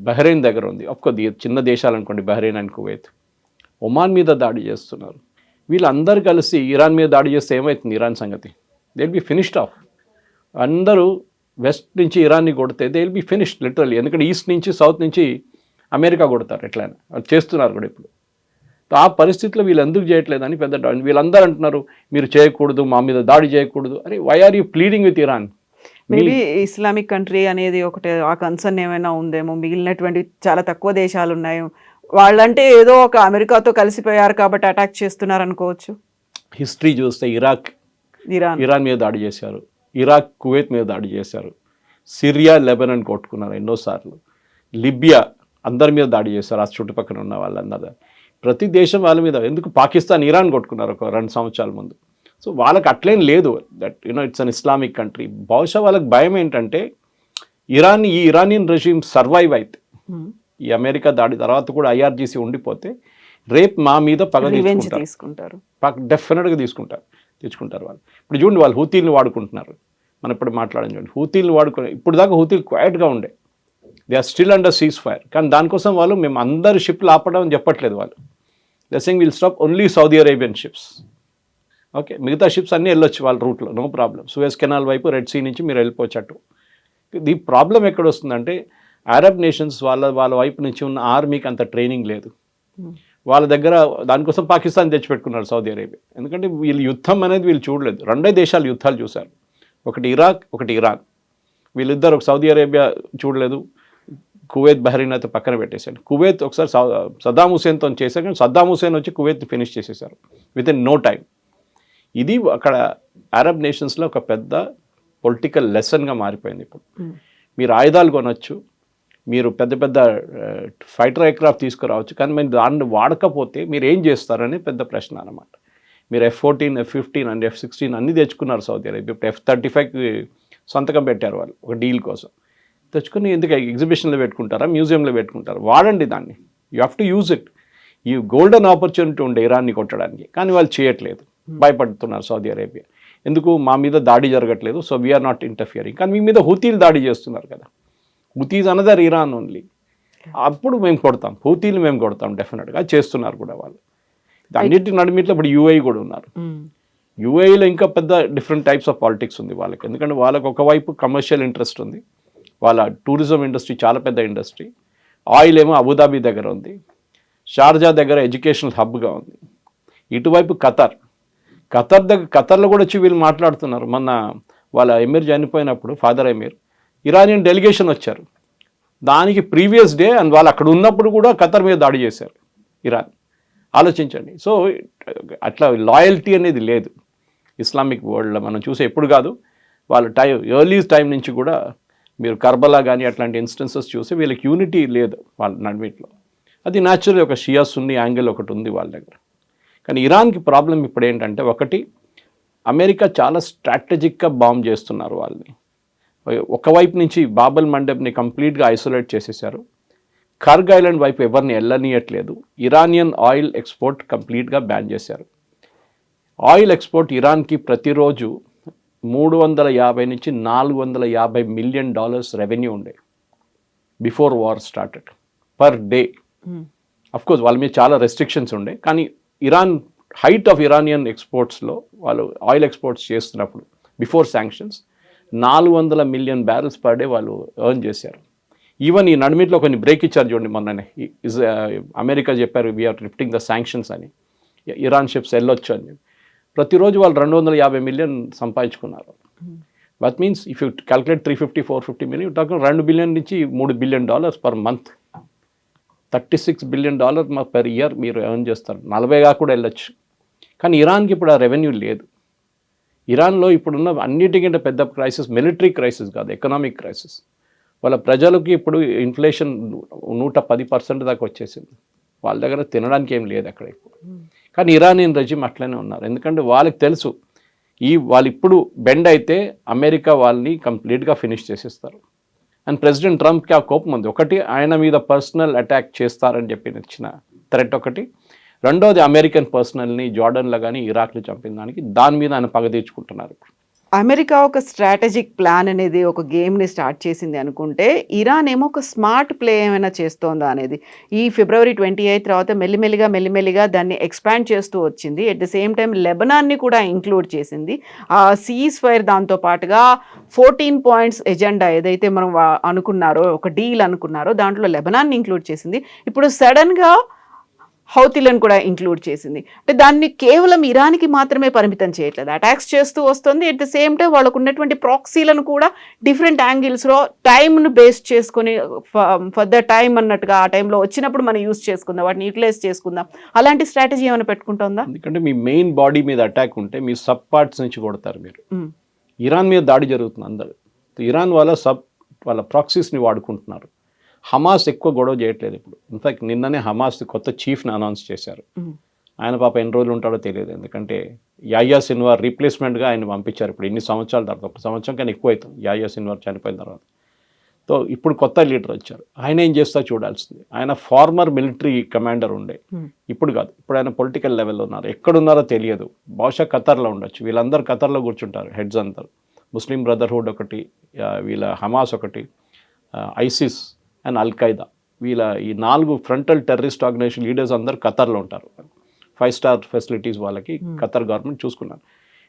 బహ్రెయిన్ దగ్గర ఉంది, ఒక్కొక్క చిన్న దేశాలు అనుకోండి, బహ్రెయిన్ అండ్ కువైత్. ఒమాన్ మీద దాడి చేస్తున్నారు. వీళ్ళందరూ కలిసి ఇరాన్ మీద దాడి చేస్తే ఏమవుతుంది ఇరాన్ సంగతి? They will be finished of. అందరూ వెస్ట్ నుంచి ఇరాన్ని కొడితే they will be finished literally. ఎందుకంటే ఈస్ట్ నుంచి సౌత్ నుంచి అమెరికా కొడతారు, ఎట్లయినా వాళ్ళు చేస్తున్నారు కూడా ఇప్పుడు. ఆ పరిస్థితిలో వీళ్ళు ఎందుకు చేయట్లేదని పెద్ద డౌట్. వీళ్ళందరూ అంటున్నారు మీరు చేయకూడదు, మా మీద దాడి చేయకూడదు. అరే why are you pleading with Iran? Maybe Islamic country అనేది ఒకటి ఆ కన్సర్న్ ఏమైనా ఉందేమో. మిగిలినటువంటి చాలా తక్కువ దేశాలు ఉన్నాయి, వాళ్ళంటే ఏదో ఒక అమెరికాతో కలిసిపోయారు కాబట్టి అటాక్ చేస్తున్నారు అనుకోవచ్చు. హిస్టరీ చూస్తే ఇరాన్ మీద దాడి చేశారు, ఇరాక్ కువైత్ మీద దాడి చేశారు, సిరియా లెబనాన్ కొట్టుకున్నారు ఎన్నోసార్లు, లిబియా అందరి మీద దాడి చేశారు, ఆ చుట్టుపక్కల ఉన్న వాళ్ళందరూ. ప్రతి దేశం వాళ్ళ మీద, ఎందుకు పాకిస్తాన్ ఇరాన్ కొట్టుకున్నారు ఒక 2 సంవత్సరాల ముందు. సో వాళ్ళకి అట్లేం లేదు, that it's an Islamic country. బహుశా వాళ్ళకి భయం ఏంటంటే ఈ ఇరానియన్ రెజ్యూమ్ సర్వైవ్ అయితే, ఈ అమెరికా దాడి తర్వాత కూడా ఐఆర్జీసీ ఉండిపోతే రేపు మా మీద పగ తీసుకుంటారు, డెఫినెట్గా తెచ్చుకుంటారు వాళ్ళు. ఇప్పుడు చూడండి, వాళ్ళు హూతీలను వాడుకుంటున్నారు. మనం ఇప్పుడు మాట్లాడడం చూడండి, హూతీలను వాడుకునే ఇప్పుడు దాకా హూతీలు క్వైట్గా ఉండే, they are still under ceasefire. కానీ దానికోసం వాళ్ళు మేము అందరు షిప్లు ఆపడం అని చెప్పట్లేదు. వాళ్ళు they saying will stop only Saudi Arabian ships. Okay, మిగతా షిప్స్ అన్నీ వెళ్ళొచ్చు వాళ్ళ రూట్లో, నో ప్రాబ్లం. సూయజ్ కెనాల్ వైపు, రెడ్ సీ నుంచి మీరు వెళ్ళిపోవచ్చు. ఈ ప్రాబ్లం ఎక్కడ వస్తుందంటే అరబ్ నేషన్స్ వాళ్ళ వైపు నుంచి ఉన్న ఆర్మీకి అంత ట్రైనింగ్ లేదు. వాళ్ళ దగ్గర దానికోసం పాకిస్తాన్ తెచ్చిపెట్టుకున్నారు సౌదీ అరేబియా. ఎందుకంటే వీళ్ళు యుద్ధం అనేది వీళ్ళు చూడలేదు. 2 దేశాలు యుద్ధాలు చూశారు, ఒకటి ఇరాక్, ఒకటి ఇరాన్. వీళ్ళిద్దరు సౌదీ అరేబియా చూడలేదు, కువైత్ బహ్రెయిన్ అయితే పక్కన పెట్టేశారు. కువైత్ ఒకసారి సద్దాం హుసేన్తో చేశారు, కానీ సద్దాం హుసేన్ వచ్చి కువైత్ ఫినిష్ చేసేసారు విత్ ఇన్ నో టైం. ఇది అక్కడ అరబ్ నేషన్స్లో ఒక పెద్ద పొలిటికల్ లెసన్గా మారిపోయింది. ఇప్పుడు మీరు ఆయుధాలు కొనవచ్చు, మీరు పెద్ద పెద్ద ఫైటర్ ఎయిర్క్రాఫ్ట్ తీసుకురావచ్చు, కానీ మీరు దాన్ని వాడకపోతే మీరు ఏం చేస్తారని పెద్ద ప్రశ్న అన్నమాట. మీరు F-14, F-15 అండ్ F-16 అన్నీ తెచ్చుకున్నారు సౌదీ అరేబియా. ఇప్పుడు F-35 సంతకం పెట్టారు వాళ్ళు ఒక డీల్ కోసం. తెచ్చుకుని ఎందుకు ఎగ్జిబిషన్లో పెట్టుకుంటారా, మ్యూజియంలో పెట్టుకుంటారా? వాడండి దాన్ని, you have to use it. ఈ గోల్డెన్ ఆపర్చునిటీ ఉండే ఇరాన్ని కొట్టడానికి, కానీ వాళ్ళు చేయట్లేదు, భయపడుతున్నారు సౌదీ అరేబియా. ఎందుకు, మా మీద దాడి జరగట్లేదు, సో వీఆర్ నాట్ ఇంటర్ఫియరింగ్. కానీ మీ మీద హూతీలు దాడి చేస్తున్నారు కదా, హూతీస్ అనదర్ ఇరాన్ ఓన్లీ. అప్పుడు మేము కొడతాం, హూతీలు మేము కొడతాం, డెఫినెట్గా చేస్తున్నారు కూడా వాళ్ళు. అన్నిటి నడిమిట్లో ఇప్పుడు యూఏఈ కూడా ఉన్నారు. యూఏఈలో ఇంకా పెద్ద డిఫరెంట్ టైప్స్ ఆఫ్ పాలిటిక్స్ ఉంది వాళ్ళకి. ఎందుకంటే వాళ్ళకి ఒకవైపు కమర్షియల్ ఇంట్రెస్ట్ ఉంది, వాళ్ళ టూరిజం ఇండస్ట్రీ చాలా పెద్ద ఇండస్ట్రీ. ఆయిల్ ఏమో అబుదాబి దగ్గర ఉంది, షార్జా దగ్గర ఎడ్యుకేషనల్ హబ్గా ఉంది. ఇటువైపు ఖతర్లో కూడా వచ్చి వీళ్ళు మాట్లాడుతున్నారు. మొన్న వాళ్ళ ఎమీర్ చనిపోయినప్పుడు, ఫాదర్ ఎమీర్, ఇరానియన్ డెలిగేషన్ వచ్చారు. దానికి ప్రీవియస్ డే అండ్ వాళ్ళు అక్కడ ఉన్నప్పుడు కూడా ఖతర్ మీద దాడి చేశారు ఇరాన్. ఆలోచించండి. సో అట్లా లాయల్టీ అనేది లేదు ఇస్లామిక్ వరల్డ్లో మనం చూసే. ఎప్పుడు కాదు, వాళ్ళ ఎర్లీ టైం నుంచి కూడా మీరు కర్బలా కానీ అట్లాంటి ఇన్స్టెన్సెస్ చూసి వీళ్ళకి యూనిటీ లేదు వాళ్ళ నడిమిట్లో. అది న్యాచురల్ ఒక షియా సున్నీ యాంగిల్ ఒకటి ఉంది వాళ్ళ దగ్గర. కానీ ఇరాన్కి ప్రాబ్లం ఇప్పుడు ఏంటంటే, ఒకటి అమెరికా చాలా స్ట్రాటజిక్గా బాంబ్ చేస్తున్నారు వాళ్ళని. ఒకవైపు నుంచి బాబల్ మండబ్ని కంప్లీట్గా ఐసోలేట్ చేసేసారు, కర్గ్ ఐలాండ్ వైపు ఎవరిని వెళ్ళనీయట్లేదు, ఇరానియన్ ఆయిల్ ఎక్స్పోర్ట్ కంప్లీట్గా బ్యాన్ చేశారు. ఆయిల్ ఎక్స్పోర్ట్ ఇరాన్కి ప్రతిరోజు $350 నుంచి $450 మిలియన్ రెవెన్యూ ఉండే before war started per day. Of course వాళ్ళ మీద చాలా రెస్ట్రిక్షన్స్ ఉండే, కానీ ఇరాన్ హైట్ ఆఫ్ ఇరానియన్ ఎక్స్పోర్ట్స్లో వాళ్ళు ఆయిల్ ఎక్స్పోర్ట్స్ చేస్తున్నప్పుడు before sanctions 400 million barrels per day వాళ్ళు ఎర్న్ చేశారు. ఈవెన్ ఈ నడిమిట్లో కొన్ని బ్రేక్ ఇచ్చారు చూడండి మొన్ననే. అమెరికా చెప్పారు వీఆర్ లిఫ్టింగ్ ద శాంక్షన్స్ అని, ఇరాన్ షిప్స్ వెళ్ళొచ్చు అని. ప్రతిరోజు వాళ్ళు 250 మిలియన్ సంపాదించుకున్నారు. That means if you calculate 350-450 million, $2 billion నుంచి $3 billion per month, $36 billion per year మీరు ఎర్న్ చేస్తారు. 40గా కూడా వెళ్ళొచ్చు. కానీ ఇరాన్కి ఇప్పుడు ఆ రెవెన్యూ లేదు. ఇరాన్లో ఇప్పుడున్న అన్నిటికంటే పెద్ద క్రైసిస్ మిలిటరీ క్రైసిస్ కాదు, ఎకనామిక్ క్రైసిస్. వాళ్ళ ప్రజలకి ఇప్పుడు ఇన్ఫ్లేషన్ 110% దాకా వచ్చేసింది. వాళ్ళ దగ్గర తినడానికి ఏం లేదు అక్కడ ఇప్పుడు. కానీ ఇరానియన్ రెజిమ్ అట్లనే ఉన్నారు, ఎందుకంటే వాళ్ళకి తెలుసు వాళ్ళు ఇప్పుడు బెండ్ అయితే అమెరికా వాళ్ళని కంప్లీట్గా ఫినిష్ చేసేస్తారు. అండ్ ప్రెసిడెంట్ ట్రంప్కి ఆ కోపం ఉంది. ఒకటి, ఆయన మీద పర్సనల్ అటాక్ చేస్తారని చెప్పి ఇచ్చిన థ్రెట్ ఒకటి. రెండోది, అమెరికన్ పర్సనల్ని జార్డన్లో కానీ ఇరాక్లో చంపిన దాని మీద ఆయన పగ తీర్చుకుంటున్నారు ఇప్పుడు. అమెరికా ఒక స్ట్రాటజిక్ ప్లాన్ అనేది ఒక గేమ్ని స్టార్ట్ చేసింది అనుకుంటే, ఇరాన్ ఏమో ఒక స్మార్ట్ ప్లే ఏమైనా చేస్తోందా అనేది. ఈ February 28 తర్వాత మెల్లిమెల్లిగా దాన్ని ఎక్స్పాండ్ చేస్తూ వచ్చింది. ఎట్ ద సేమ్ టైం లెబనాన్ని కూడా ఇంక్లూడ్ చేసింది. ఆ సీజ్ ఫైర్ దాంతో పాటుగా 14 పాయింట్స్ ఎజెండా ఏదైతే మనం అనుకున్నారో, ఒక డీల్ అనుకున్నారో, దాంట్లో లెబనాన్ని ఇంక్లూడ్ చేసింది. ఇప్పుడు సడన్గా హౌతీలను కూడా ఇంక్లూడ్ చేసింది. అంటే దాన్ని కేవలం ఇరాన్కి మాత్రమే పరిమితం చేయట్లేదు, అటాక్స్ చేస్తూ వస్తుంది. అట్ ద సేమ్ టైం వాళ్ళకు ఉన్నటువంటి ప్రాక్సీలను కూడా డిఫరెంట్ యాంగిల్స్లో టైంను బేస్ చేసుకొని ఫర్ ద టైం అన్నట్టుగా ఆ టైంలో వచ్చినప్పుడు మనం యూస్ చేసుకుందాం, వాటిని యూటిలైజ్ చేసుకుందాం, అలాంటి స్ట్రాటజీ ఏమైనా పెట్టుకుంటుందా? ఎందుకంటే మీ మెయిన్ బాడీ మీద అటాక్ ఉంటే మీ సబ్ పార్ట్స్ నుంచి కొడతారు మీరు. ఇరాన్ మీద దాడి జరుగుతుంది అందరు. ఇరాన్ వాళ్ళ ప్రాక్సీస్ని వాడుకుంటున్నారు. హమాస్ ఎక్కువ గొడవ చేయట్లేదు ఇప్పుడు. ఇన్ఫాక్ట్ నిన్ననే హమాస్ కొత్త చీఫ్ని అనౌన్స్ చేశారు. ఆయన పాప ఎన్ని రోజులు ఉంటాడో తెలియదు, ఎందుకంటే యాయ్యా సిన్వార్ రీప్లేస్మెంట్గా ఆయన పంపించారు. ఇప్పుడు ఇన్ని సంవత్సరాల తర్వాత, ఒక సంవత్సరం కానీ ఎక్కువ అవుతుంది యాయ్యా సిన్వార్ చనిపోయిన తర్వాత. సో ఇప్పుడు కొత్త లీడర్ వచ్చారు, ఆయన ఏం చేస్తా చూడాల్సింది. ఆయన ఫార్మర్ మిలిటరీ కమాండర్ ఉండే, ఇప్పుడు కాదు, ఇప్పుడు ఆయన పొలిటికల్ లెవెల్లో ఉన్నారు. ఎక్కడున్నారో తెలియదు, బహుశా ఖతర్లో ఉండొచ్చు. వీళ్ళందరూ ఖతర్లో కూర్చుంటారు, హెడ్స్ అందరు. ముస్లిం బ్రదర్హుడ్ ఒకటి, వీళ్ళ హమాస్ ఒకటి, ఐసిస్ అండ్ అల్-ఖైదా, వీళ్ళ ఈ 4 ఫ్రంటల్ టెర్రరిస్ట్ ఆర్గనైజేషన్ లీడర్స్ అందరు ఖతర్లో ఉంటారు. 5 స్టార్ ఫెసిలిటీస్ వాళ్ళకి ఖతర్ గవర్నమెంట్ చూసుకున్నారు.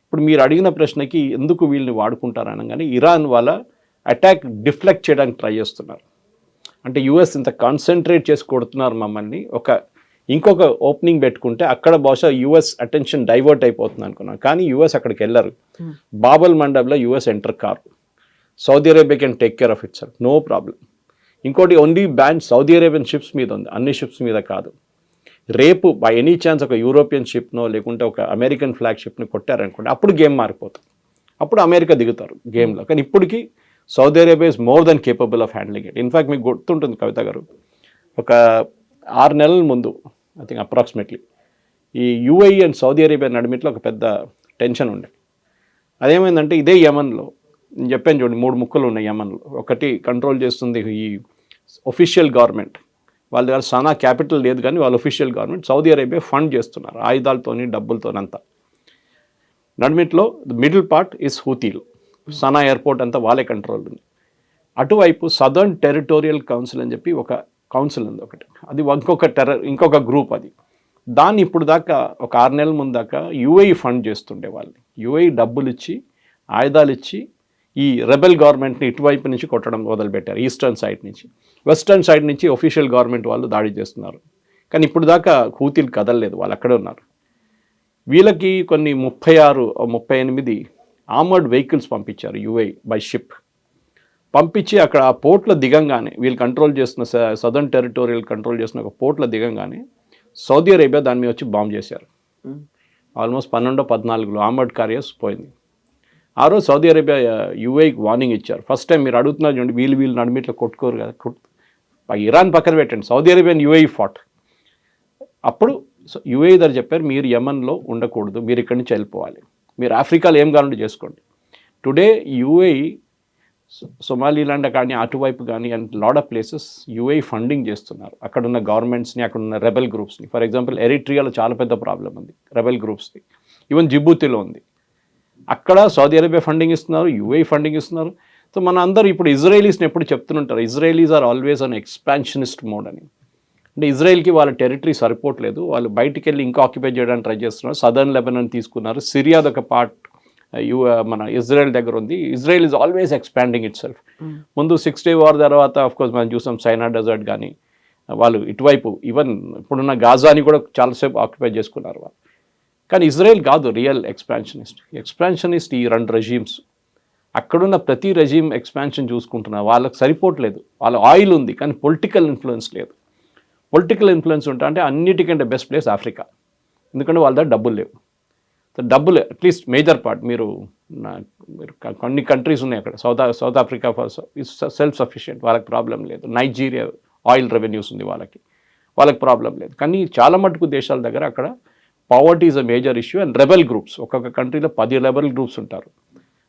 ఇప్పుడు మీరు అడిగిన ప్రశ్నకి ఎందుకు వీళ్ళని వాడుకుంటారు అనగానే, ఇరాన్ వాళ్ళ అటాక్ డిఫ్లెక్ట్ చేయడానికి ట్రై చేస్తున్నారు. అంటే యూఎస్ ఇంత కాన్సన్ట్రేట్ చేసి కొడుతున్నారు మమ్మల్ని, ఇంకొక ఓపెనింగ్ పెట్టుకుంటే అక్కడ బహుశా యూఎస్ అటెన్షన్ డైవర్ట్ అయిపోతుంది అనుకున్నాను. కానీ యూఎస్ అక్కడికి వెళ్ళరు. బాబల్ మండబ్లో యూఎస్ ఎంటర్ కారు. Saudi Arabia can take care of itself, no problem. ఇంకోటి, only ban Saudi Arabian ships మీద ఉంది, అన్ని షిప్స్ మీద కాదు. రేపు బై ఎనీ ఛాన్స్ ఒక యూరోపియన్ షిప్నో లేకుంటే ఒక అమెరికన్ ఫ్లాగ్ షిప్ని కొట్టారనుకోండి, అప్పుడు గేమ్ మారిపోతుంది, అప్పుడు అమెరికా దిగుతారు గేమ్లో. కానీ ఇప్పటికీ Saudi Arabia is more than capable of handling it. In fact మీకు గుర్తుంటుంది కవిత గారు, ఒక 6 నెలల ముందు ఐ థింక్ అప్రాక్సిమేట్లీ ఈ యూఏఈ అండ్ సౌదీ అరేబియా నడిమిట్లో ఒక పెద్ద టెన్షన్ ఉండే. అదేమైందంటే, ఇదే యమన్లో నేను చెప్పాను చూడండి, 3 ముక్కలు ఉన్నాయి యమన్లో. ఒకటి కంట్రోల్ చేస్తుంది ఈ ఒఫిషియల్ గవర్నమెంట్, వాళ్ళ దగ్గర సనా క్యాపిటల్ లేదు కానీ వాళ్ళ official government. Saudi Arabia fund చేస్తున్నారు ఆయుధాలతోని డబ్బులతోనంతా. నడిమిట్లో మిడిల్ పార్ట్ ఇస్ హూతీలు, సనా ఎయిర్పోర్ట్ అంతా వాళ్ళే కంట్రోల్ ఉంది. అటువైపు సదర్న్ టెరిటోరియల్ కౌన్సిల్ అని చెప్పి ఒక కౌన్సిల్ ఉంది ఒకటి, అది ఇంకొక గ్రూప్. అది దాన్ని ఇప్పుడు దాకా ఒక 6 నెలల ముందు దాకా యూఏఈ ఫండ్ చేస్తుండే వాళ్ళని. యూఏఈ డబ్బులు ఇచ్చి ఆయుధాలు ఇచ్చి ఈ రెబెల్ గవర్నమెంట్ని ఇటువైపు నుంచి కొట్టడం మొదలుపెట్టారు. ఈస్టర్న్ సైడ్ నుంచి, వెస్టర్న్ సైడ్ నుంచి ఒఫిషియల్ గవర్నమెంట్ వాళ్ళు దాడి చేస్తున్నారు. కానీ ఇప్పుడు దాకా హూతీలు కదలలేదు, వాళ్ళు అక్కడే ఉన్నారు. వీళ్ళకి కొన్ని 38 ఆర్మర్డ్ వెహికల్స్ పంపించారు యూఏఈ బై షిప్. పంపించి అక్కడ ఆ పోర్ట్లో దిగంగానే, వీళ్ళు కంట్రోల్ చేస్తున్న సదర్న్ టెరిటోరియల్ కంట్రోల్ చేస్తున్న ఒక పోర్ట్లో దిగంగానే సౌదీ అరేబియా దాని మీద వచ్చి బాంబ్ చేశారు. ఆల్మోస్ట్ 12-14 ఆర్మర్డ్ క్యారియర్స్ పోయింది. ఆ రోజు సౌదీ అరేబియా యూఏఈకి వార్నింగ్ ఇచ్చారు. ఫస్ట్ టైం మీరు అడుగుతున్నారు చూడండి, వీళ్ళు నడిమిట్లో కొట్టుకోరు కదా, ఇరాన్ పక్కన పెట్టండి, సౌదీ అరేబియా యూఏఈ ఫాట్. అప్పుడు యూఏఈ దగ్గర చెప్పారు, మీరు యమన్లో ఉండకూడదు, మీరు ఇక్కడి నుంచి వెళ్ళిపోవాలి, మీరు ఆఫ్రికాలో ఏం కావాలంటే చేసుకోండి. టుడే యూఏఈ సొమాలిలాండ్ కానీ అటువైపు కానీ and lot of places UAE funding చేస్తున్నారు అక్కడున్న గవర్నమెంట్స్ని, అక్కడున్న రెబెల్ గ్రూప్స్ని. ఫర్ ఎగ్జాంపుల్ ఎరిట్రియాలో చాలా పెద్ద ప్రాబ్లం ఉంది రెబెల్ గ్రూప్స్ని, ఈవెన్ జిబూతిలో ఉంది. అక్కడ సౌదీ అరేబియా ఫండింగ్ ఇస్తున్నారు, యూఏఈ ఫండింగ్ ఇస్తున్నారు. సో మన అందరూ ఇప్పుడు ఇజ్రాయలీస్ని ఎప్పుడు చెప్తుంటారు, Israelis are always in expansionist mode అని. అంటే ఇజ్రాయెల్కి వాళ్ళ టెరిటరీ సరిపోవట్లేదు, వాళ్ళు బయటికి వెళ్ళి ఇంకా ఆక్యుపై చేయడానికి ట్రై చేస్తున్నారు. సదర్న్ లెబనాన్ తీసుకున్నారు, సిరియాది ఒక పార్ట్ మన ఇజ్రాయెల్ దగ్గర ఉంది. Israel is always expanding it self. ముందు 6 Day వార్ తర్వాత ఆఫ్కోర్స్ మనం చూసాం సైనా డెజర్ట్ కానీ, వాళ్ళు ఇటువైపు ఈవెన్ ఇప్పుడున్న గాజాని కూడా చాలాసేపు ఆక్యుపై చేసుకున్నారు వాళ్ళు. కానీ ఇజ్రాయెల్ కాదు రియల్ ఎక్స్పాన్షనిస్ట్ ఈ 2 రెజీమ్స్. అక్కడున్న ప్రతి రెజీమ్ ఎక్స్పాన్షన్ చూసుకుంటున్నారు, వాళ్ళకి సరిపోవట్లేదు. వాళ్ళ ఆయిల్ ఉంది కానీ పొలిటికల్ ఇన్ఫ్లుయెన్స్ లేదు. పొలిటికల్ ఇన్ఫ్లుయెన్స్ ఉంటే అంటే అన్నిటికంటే బెస్ట్ ప్లేస్ ఆఫ్రికా, ఎందుకంటే వాళ్ళ దగ్గర డబ్బులు లేవు. డబ్బులు అట్లీస్ట్ మేజర్ పార్ట్ మీరు కొన్ని కంట్రీస్ ఉన్నాయి అక్కడ, సౌత్ ఆఫ్రికా సెల్ఫ్ సఫిషియెంట్, వాళ్ళకి ప్రాబ్లం లేదు. నైజీరియా ఆయిల్ రెవెన్యూస్ ఉంది వాళ్ళకి ప్రాబ్లం లేదు. కానీ చాలా మటుకు దేశాల దగ్గర అక్కడ poverty is a major issue and rebel groups, ఒక్కొక్క కంట్రీలో 10 రెబెల్ గ్రూప్స్ ఉంటారు,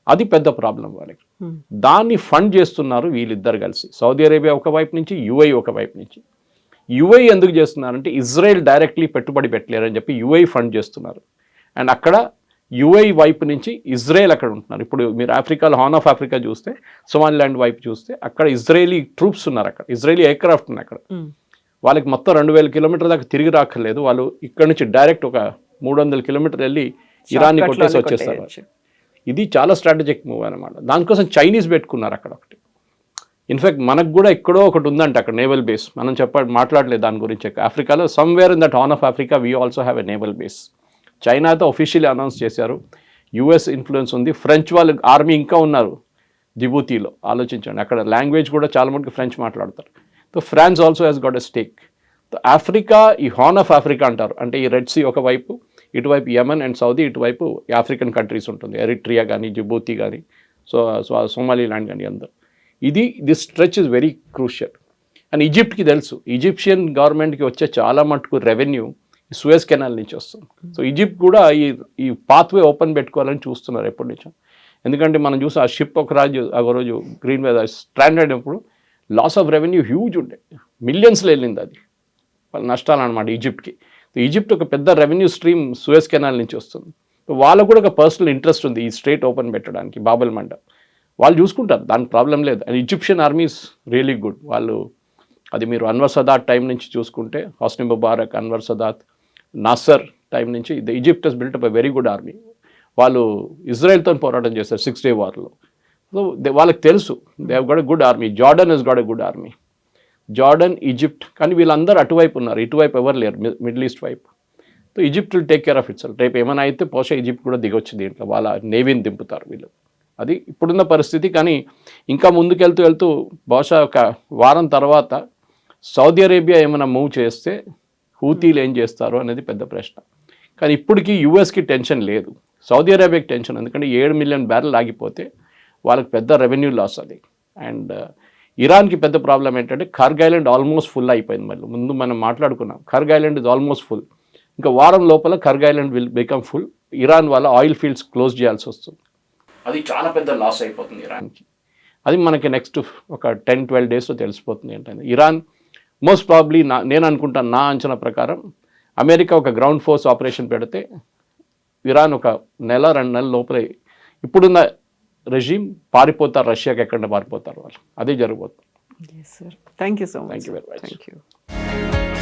అది పెద్ద ప్రాబ్లం వాళ్ళకి. దాన్ని ఫండ్ చేస్తున్నారు వీళ్ళిద్దరు కలిసి, సౌదీ అరేబియా ఒకవైపు నుంచి, యూఏఈ ఒకవైపు నుంచి. యూఏఈ ఎందుకు చేస్తున్నారంటే ఇజ్రాయెల్ డైరెక్ట్లీ పెట్టుబడి పెట్టలేరని చెప్పి యూఏఈ ఫండ్ చేస్తున్నారు. అండ్ అక్కడ యూఏఈ వైపు నుంచి ఇజ్రాయెల్ అక్కడ ఉంటున్నారు. ఇప్పుడు మీరు ఆఫ్రికాలో హార్న్ ఆఫ్ ఆఫ్రికా చూస్తే, సోమాలిలాండ్ వైపు చూస్తే అక్కడ ఇజ్రాయేలీ ట్రూప్స్ ఉన్నారు, అక్కడ ఇజ్రాయేలీ ఎయిర్క్రాఫ్ట్ ఉన్నాయి అక్కడ. వాళ్ళకి మొత్తం 2000 కిలోమీటర్ దాకా తిరిగి రాక్కర్లేదు, వాళ్ళు ఇక్కడ నుంచి డైరెక్ట్ ఒక 300 కిలోమీటర్ వెళ్ళి ఇరాన్ని కొట్టేసి వచ్చేస్తారు. ఇది చాలా స్ట్రాటజిక్ మూవ్ అనమాట. దానికోసం చైనీస్ పెట్టుకున్నారు అక్కడ ఒకటి. ఇన్ఫ్యాక్ట్ మనకు కూడా ఎక్కడో ఒకటి ఉందంట అక్కడ నేవల్ బేస్, మనం మాట్లాడలేదు దాని గురించి. ఆఫ్రికాలో somewhere in that horn of Africa we also have a naval base. చైనాతో ఒఫీషియల్లీ అనౌన్స్ చేశారు, యుఎస్ ఇన్ఫ్లుయెన్స్ ఉంది, ఫ్రెంచ్ వాళ్ళు ఆర్మీ ఇంకా ఉన్నారు జిబూతీలో. ఆలోచించండి, అక్కడ లాంగ్వేజ్ కూడా చాలా మటుకు ఫ్రెంచ్ మాట్లాడతారు. So France also has got a stake. Africa, ఈ హార్న్ ఆఫ్ ఆఫ్రికా అంటారు, అంటే ఈ రెడ్ సీ ఒకవైపు, ఇటువైపు యమన్ అండ్ సౌదీ, ఇటువైపు ఆఫ్రికన్ కంట్రీస్ ఉంటుంది, ఎరిట్రియా కానీ జిబూతి కానీ సోమాలీలాండ్ కానీ అందరు. This stretch is very crucial. And ఈజిప్ట్కి తెలుసు, ఈజిప్షియన్ గవర్నమెంట్కి వచ్చే చాలా మటుకు రెవెన్యూ సూయజ్ కెనాల్ నుంచి వస్తుంది. సో ఈజిప్ట్ కూడా ఈ పాత్వే ఓపెన్ పెట్టుకోవాలని చూస్తున్నారు ఎప్పటి నుంచో. ఎందుకంటే మనం చూసి ఆ షిప్ ఒక రోజు గ్రీన్ మీద స్ట్రాండ్ అయినప్పుడు లాస్ ఆఫ్ రెవెన్యూ హ్యూజ్ ఉండే, మిలియన్స్లో వెళ్ళింది, అది వాళ్ళ నష్టాలు అనమాట ఈజిప్ట్కి. ఈజిప్ట్ ఒక పెద్ద రెవెన్యూ స్ట్రీమ్ సూయజ్ కెనాల్ నుంచి వస్తుంది. వాళ్ళకు కూడా ఒక పర్సనల్ ఇంట్రెస్ట్ ఉంది ఈ స్ట్రేట్ ఓపెన్ పెట్టడానికి, బాబల్ మండప్ వాళ్ళు చూసుకుంటారు, దానికి ప్రాబ్లం లేదు. And Egyptian army is really good. వాళ్ళు అది మీరు అన్వర్ సదాత్ టైం నుంచి చూసుకుంటే, హస్ని ముబారక్, అన్వర్ సదాత్, నాసర్ టైం నుంచి Egypt has built up a very good army. వాళ్ళు ఇజ్రాయెల్తో పోరాటం చేస్తారు 6 Day వార్లో. సో వాళ్ళకి తెలుసు they have got a good army. Jordan has got a good army, Jordan, Egypt. కానీ వీళ్ళందరూ అటువైపు ఉన్నారు, ఇటువైపు ఎవరు లేరు, మిడిల్ ఈస్ట్ వైపు. So Egypt will take care of it self. రేపు ఏమైనా అయితే బహుశా ఈజిప్ట్ కూడా దిగొచ్చు దీంట్లో, వాళ్ళ నేవీని దింపుతారు వీళ్ళు. అది ఇప్పుడున్న పరిస్థితి. కానీ ఇంకా వెళ్తూ బహుశా ఒక వారం తర్వాత సౌదీ అరేబియా ఏమైనా మూవ్ చేస్తే హూతీలు ఏం చేస్తారు అనేది పెద్ద ప్రశ్న. కానీ ఇప్పటికీ యూఎస్కి టెన్షన్ లేదు, సౌదీ అరేబియాకి టెన్షన్. ఎందుకంటే 7 మిలియన్ బ్యారెల్ ఆగిపోతే వాళ్ళకి పెద్ద రెవెన్యూ లాస్ అది. అండ్ ఇరాన్కి పెద్ద ప్రాబ్లం ఏంటంటే ఖర్గ్ ఐలాండ్ ఆల్మోస్ట్ ఫుల్ అయిపోయింది. మళ్ళీ ముందు మనం మాట్లాడుకున్నాం, Kharg island is almost full. ఇంకా వారం లోపల Kharg island will become full. Iran వాళ్ళ ఆయిల్ ఫీల్డ్స్ క్లోజ్ చేయాల్సి వస్తుంది. అది చాలా పెద్ద లాస్ అయిపోతుంది ఇరాన్కి. అది మనకి నెక్స్ట్ ఒక 10-12 డేస్లో తెలిసిపోతుంది ఏంటంటే. ఇరాన్ మోస్ట్ ప్రాబ్లీ నేను అనుకుంటాను, నా అంచనా ప్రకారం అమెరికా ఒక గ్రౌండ్ ఫోర్స్ ఆపరేషన్ పెడితే ఇరాన్ ఒక 1-2 నెలల లోపలే ఇప్పుడున్న రెజీమ్ పారిపోతారు, రష్యాకి ఎక్కడ పారిపోతారు వాళ్ళు. అదే జరగబోతుంది. Yes, sir. Thank you so much. Thank you very much. Thank you.